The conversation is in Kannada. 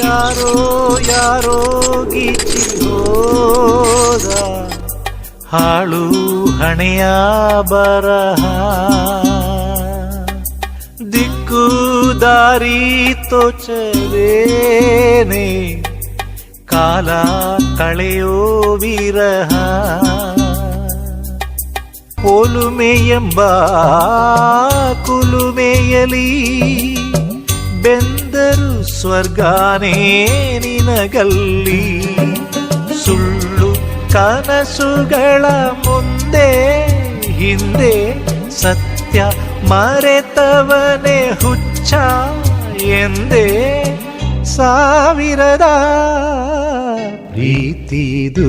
ಯಾರೋ ಯಾರೋ ಗೀಚಿ ಹೋದ ಹಾಳು ಹಣೆಯ ಬರಹ ದಿಕ್ಕು ದಾರಿ ತೋಚದೇನೆ ಕಾಲ ಕಳೆಯೋ ವಿರಹ ಒಲುಮೆಯೆಂಬ ಕುಲುಮೆಯಲಿ ಬೆಂದರು ಸ್ವರ್ಗಾನೇ ನಿನಗಲ್ಲಿ ಸುಳ್ಳು ಕನಸುಗಳ ಮುಂದೆ ಹಿಂದೆ ಸತ್ಯ ಮರೆತವನೇ ಹುಚ್ಚ ಎಂದೇ ಸಾವಿರದ ಪ್ರೀತಿದು